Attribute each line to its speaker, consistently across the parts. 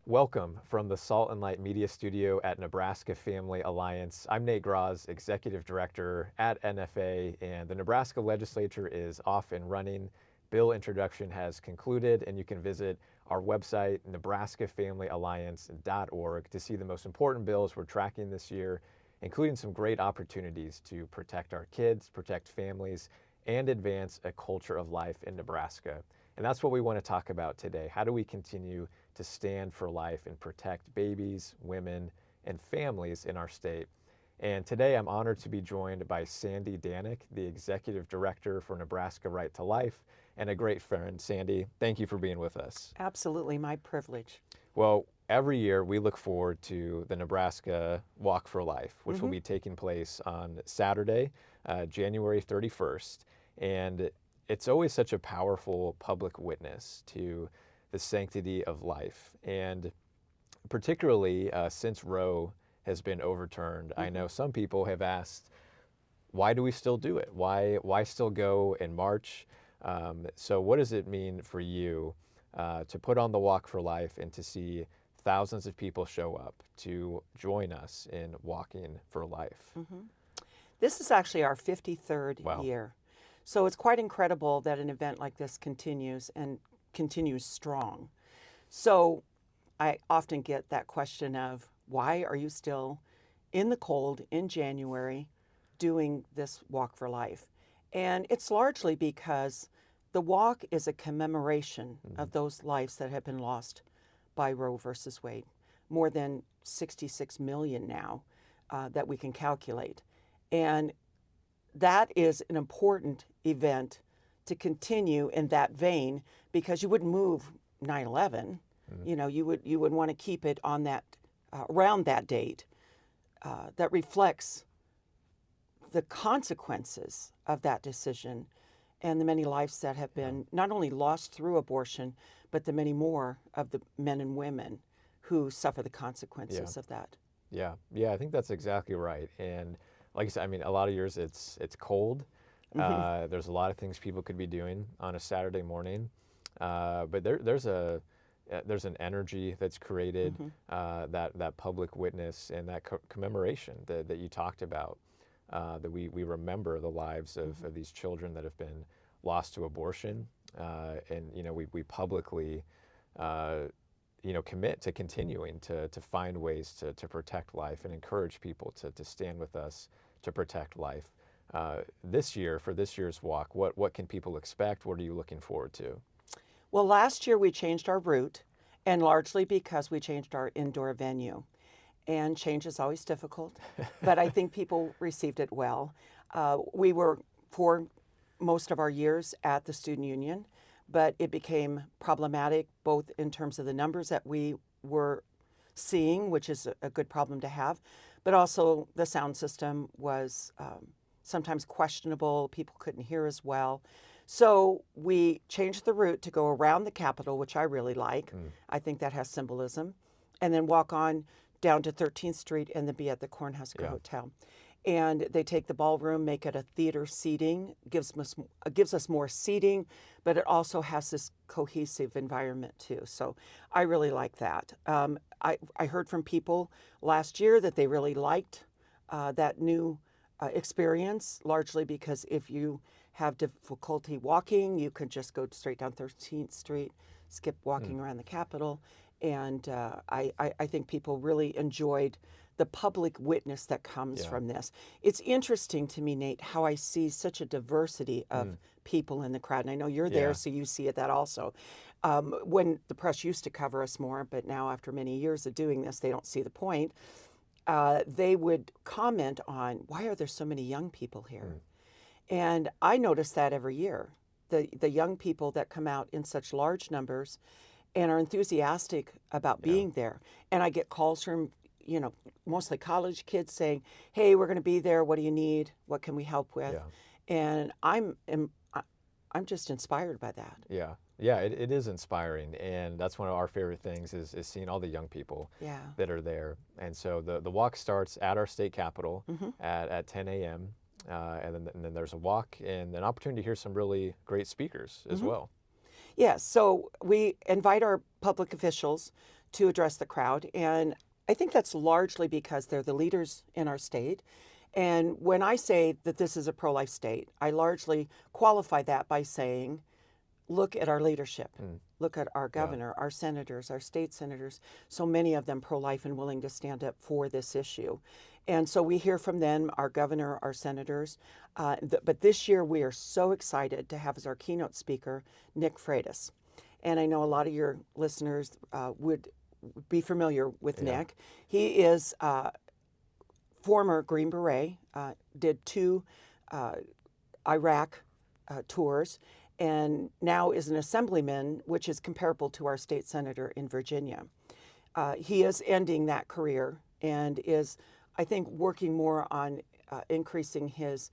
Speaker 1: Welcome from the Salt and Light Media Studio at Nebraska Family Alliance. I'm Nate Graz, Executive Director at NFA, and the Nebraska Legislature is off and running. Bill introduction has concluded, and you can visit our website, nebraskafamilyalliance.org, to see the most important bills we're tracking this year, including some great opportunities to protect our kids, protect families, and advance a culture of life in Nebraska. And that's what we want to talk about today. How do we continue to stand for life and protect babies, women, and families in our state? And today I'm honored to be joined by Sandy Danek, the Executive Director for Nebraska Right to Life, and a great friend. Sandy, thank you for being with us.
Speaker 2: Absolutely, my privilege.
Speaker 1: Well, every year we look forward to the Nebraska Walk for Life, which will be taking place on Saturday, January 31st. And it's always such a powerful public witness to the sanctity of life. And particularly since Roe has been overturned, I know some people have asked, why do we still do it? Why still go and march? So what does it mean for you to put on the Walk for Life and to see thousands of people show up to join us in walking for life?
Speaker 2: This is actually our 53rd
Speaker 1: Wow.
Speaker 2: year. So it's quite incredible that an event like this continues and continues strong. So I often get that question of, why are you still in the cold in January doing this Walk for Life? And it's largely because the walk is a commemoration of those lives that have been lost by Roe versus Wade. More than 66 million now that we can calculate. And that is an important event to continue in that vein, because you wouldn't move 9/11. You know, you would want to keep it on that around that date that reflects the consequences of that decision and the many lives that have been not only lost through abortion, but the many more of the men and women who suffer the consequences of that.
Speaker 1: Yeah, I think that's exactly right. And like I said, I mean, a lot of years it's cold. There's a lot of things people could be doing on a Saturday morning, but there's an energy that's created, that public witness and that commemoration that you talked about, that we remember the lives of these children that have been lost to abortion, and we publicly commit to continuing to find ways to protect life and encourage people to stand with us to protect life. This year, for this year's walk, what can people expect? What are you looking forward to?
Speaker 2: Well, last year we changed our route, and largely because we changed our indoor venue. And change is always difficult, but I think people received it well. We were, for most of our years, at the Student Union, but it became problematic both in terms of the numbers that we were seeing, which is a good problem to have, but also the sound system was sometimes questionable. People couldn't hear as well. So we changed the route to go around the Capitol, which I really like. I think that has symbolism, and then walk on down to 13th Street and then be at the Cornhusker Hotel. And they take the ballroom, make it a theater seating, gives us more seating, but it also has this cohesive environment too. So I really like that. I heard from people last year that they really liked that new experience, largely because if you have difficulty walking, you can just go straight down 13th Street, skip walking around the Capitol. And I think people really enjoyed the public witness that comes from this. It's interesting to me, Nate, how I see such a diversity of people in the crowd. And I know you're there, so you see that also. When the press used to cover us more, but now after many years of doing this, they don't see the point. They would comment on, why are there so many young people here? And I notice that every year. The young people that come out in such large numbers and are enthusiastic about being there. And I get calls from, mostly college kids saying, hey, we're going to be there. What do you need? What can we help with? And I'm just inspired by that.
Speaker 1: Yeah, it is inspiring. And that's one of our favorite things is seeing all the young people that are there. And so the walk starts at our state capitol at 10 a.m. And then there's a walk and an opportunity to hear some really great speakers as well.
Speaker 2: Yeah, so we invite our public officials to address the crowd. And I think that's largely because they're the leaders in our state. And when I say that this is a pro-life state, I largely qualify that by saying, look at our leadership. Look at our governor, our senators, our state senators, so many of them pro-life and willing to stand up for this issue. And so we hear from them, our governor, our senators. But this year we are so excited to have as our keynote speaker, Nick Freitas. And I know a lot of your listeners would be familiar with Nick. He is former Green Beret, did 2 Iraq tours, and now is an assemblyman, which is comparable to our state senator in Virginia. He is ending that career and is, I think, working more on increasing his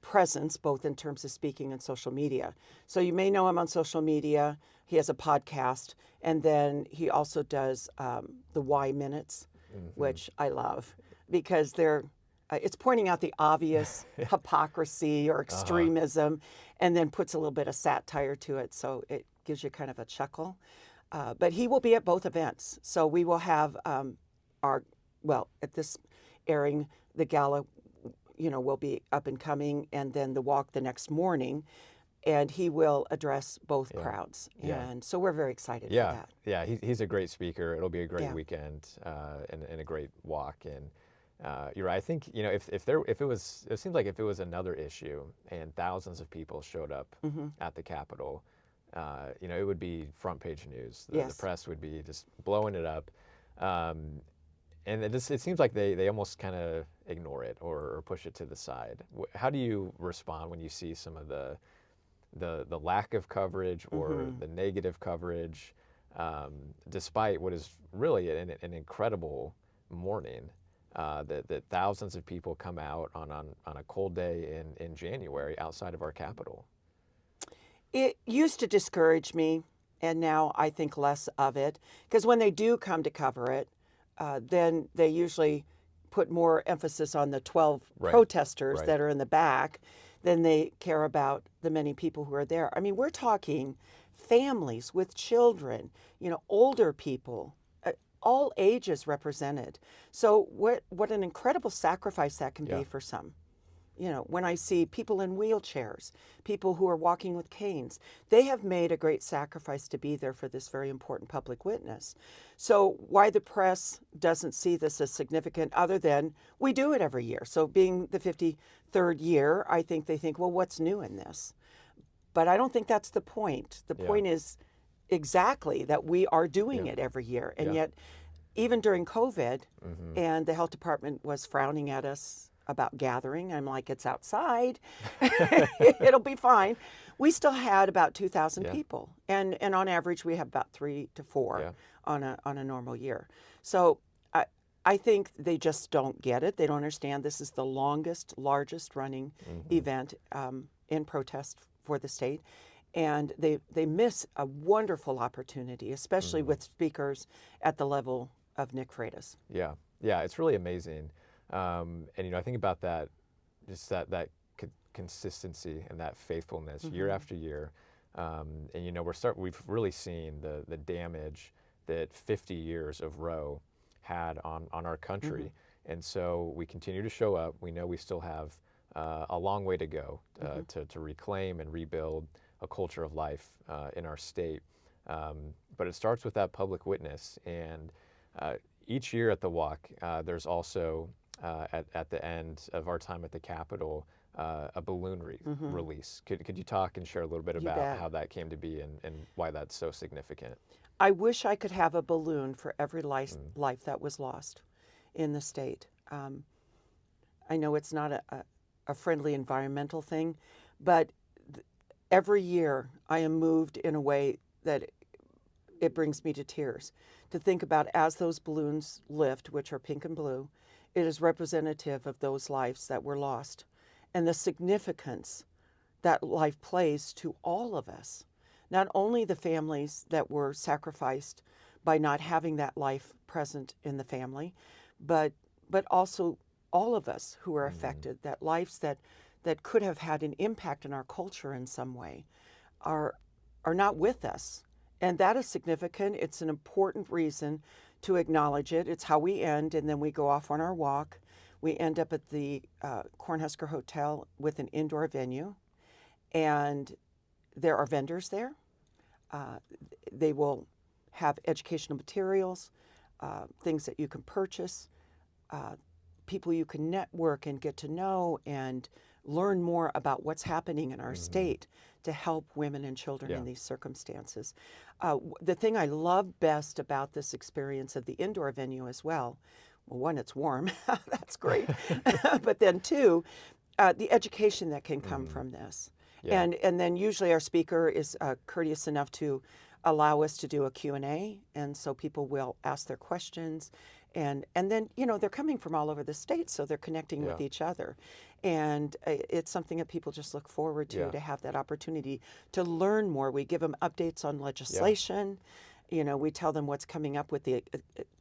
Speaker 2: presence, both in terms of speaking and social media. So you may know him on social media. He has a podcast, and then he also does the Why Minutes, which I love because it's pointing out the obvious hypocrisy or extremism, and then puts a little bit of satire to it, so it gives you kind of a chuckle. But he will be at both events. So we will have at this airing, the gala, will be up and coming, and then the walk the next morning, and he will address both crowds. And so we're very excited for that.
Speaker 1: Yeah, he's a great speaker. It'll be a great weekend and a great walk. And you're right. I think it seems like if it was another issue and thousands of people showed up at the Capitol, it would be front page news. The press would be just blowing it up. And it seems like they almost kind of ignore it or push it to the side. How do you respond when you see some of the lack of coverage or the negative coverage, despite what is really an incredible morning, that thousands of people come out on a cold day in January outside of our Capitol?
Speaker 2: It used to discourage me, and now I think less of it, because when they do come to cover it, then they usually put more emphasis on the 12 protesters that are in the back than they care about the many people who are there. I mean, we're talking families with children, older people, all ages represented. So what an incredible sacrifice that can be for some. When I see people in wheelchairs, people who are walking with canes, they have made a great sacrifice to be there for this very important public witness. So why the press doesn't see this as significant, other than we do it every year. So being the 53rd year, I think they think, well, what's new in this? But I don't think that's the point. The point is exactly that we are doing it every year. And yet, even during COVID, and the health department was frowning at us about gathering, I'm like, it's outside. It'll be fine. We still had about 2,000 people. And on average, we have about 3 to 4 on a normal year. So I think they just don't get it. They don't understand this is the longest, largest running event in protest for the state. And they miss a wonderful opportunity, especially with speakers at the level of Nick Freitas.
Speaker 1: Yeah, it's really amazing. And I think about that, just that consistency and that faithfulness year after year. And we've really seen the damage that 50 years of Roe had on our country. And so we continue to show up. We know we still have a long way to go to reclaim and rebuild a culture of life in our state. But it starts with that public witness. And each year at the walk, there's also at the end of our time at the Capitol, a balloon release. Could you talk and share a little bit about how that came to be and why that's so significant?
Speaker 2: I wish I could have a balloon for every life that was lost in the state. I know it's not a friendly environmental thing, but every year I am moved in a way that it brings me to tears to think about, as those balloons lift, which are pink and blue, it is representative of those lives that were lost and the significance that life plays to all of us. Not only the families that were sacrificed by not having that life present in the family, but also all of us who are affected, that lives that could have had an impact in our culture in some way are not with us. And that is significant. It's an important reason to acknowledge it. It's how we end, and then we go off on our walk. We end up at the Cornhusker Hotel with an indoor venue, and there are vendors there. They will have educational materials, things that you can purchase, people you can network and get to know and learn more about what's happening in our state to help women and children in these circumstances. The thing I love best about this experience of the indoor venue as well, one, it's warm, that's great, but then two, the education that can come from this.
Speaker 1: Yeah.
Speaker 2: And then usually our speaker is courteous enough to allow us to do a Q&A, and so people will ask their questions. And then, you know, they're coming from all over the state, so they're connecting with each other. And it's something that people just look forward to have that opportunity to learn more. We give them updates on legislation. You know, we tell them what's coming up with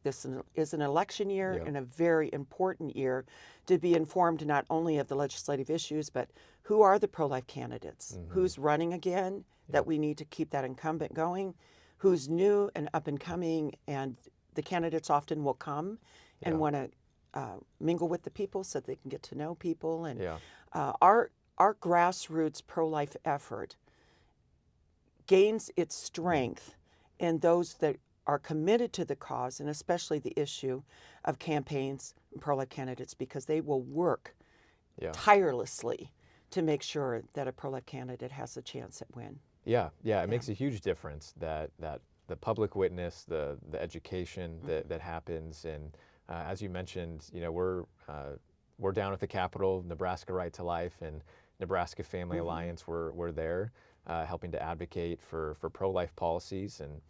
Speaker 2: this is an election year and a very important year to be informed not only of the legislative issues, but who are the pro-life candidates, who's running again, that we need to keep that incumbent going, who's new and up and coming, and the candidates often will come and want to mingle with the people so they can get to know people. And our grassroots pro-life effort gains its strength in those that are committed to the cause, and especially the issue of campaigns and pro-life candidates, because they will work tirelessly to make sure that a pro-life candidate has a chance at win.
Speaker 1: It makes a huge difference that the public witness, the education that happens, and as you mentioned, you know, we're down at the Capitol, Nebraska Right to Life, and Nebraska Family Alliance. We're there, helping to advocate for pro-life policies and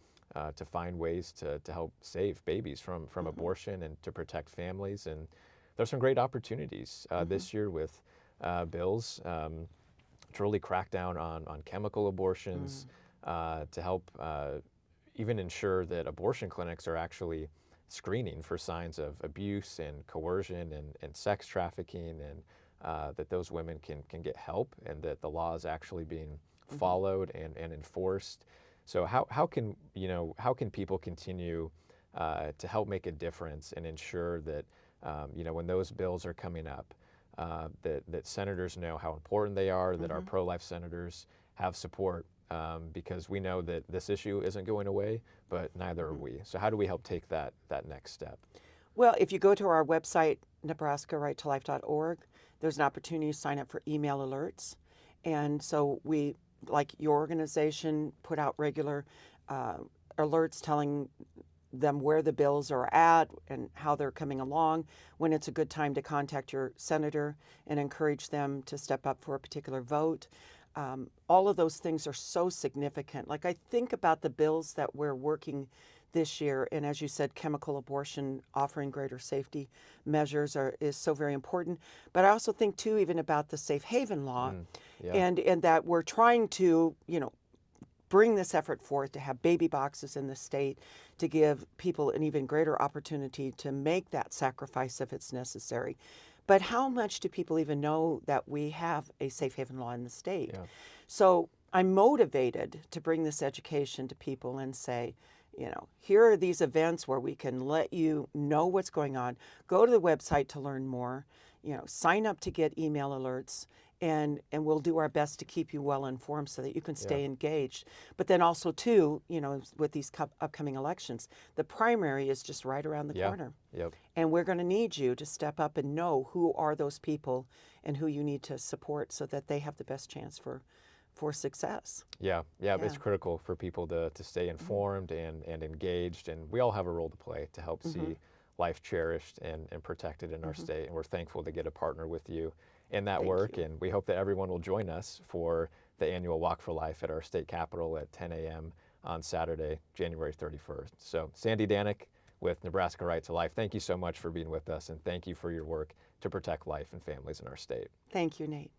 Speaker 1: to find ways to help save babies from abortion and to protect families. And there's some great opportunities this year with bills to really crack down on chemical abortions, to help even ensure that abortion clinics are actually screening for signs of abuse and coercion and sex trafficking, and that those women can get help, and that the law is actually being followed and enforced. So how can people continue to help make a difference and ensure that when those bills are coming up, that senators know how important they are, that our pro-life senators have support, because we know that this issue isn't going away, but neither are we. So how do we help take that next step?
Speaker 2: Well, if you go to our website, nebraskarightolife.org, there's an opportunity to sign up for email alerts. And so we, like your organization, put out regular alerts telling them where the bills are at and how they're coming along, when it's a good time to contact your senator and encourage them to step up for a particular vote. All of those things are so significant. Like, I think about the bills that we're working this year, and as you said, chemical abortion, offering greater safety measures is so very important. But I also think too, even about the safe haven law, and that we're trying to, bring this effort forth to have baby boxes in the state, to give people an even greater opportunity to make that sacrifice if it's necessary. But how much do people even know that we have a safe haven law in the state? So I'm motivated to bring this education to people and say, here are these events where we can let you know what's going on. Go to the website to learn more, sign up to get email alerts, and we'll do our best to keep you well informed so that you can stay engaged. But then also too, with these upcoming elections, the primary is just right around the corner. And we're going to need you to step up and know who are those people and who you need to support so that they have the best chance for success.
Speaker 1: It's critical for people to stay informed and engaged, and we all have a role to play to help see life cherished and protected in our state. And we're thankful to get a partner with you in that work, and we hope that everyone will join us for the annual Walk for Life at our state capitol at 10 a.m. on Saturday, January 31st. So Sandy Danek with Nebraska Right to Life, thank you so much for being with us, and thank you for your work to protect life and families in our state.
Speaker 2: Thank you, Nate.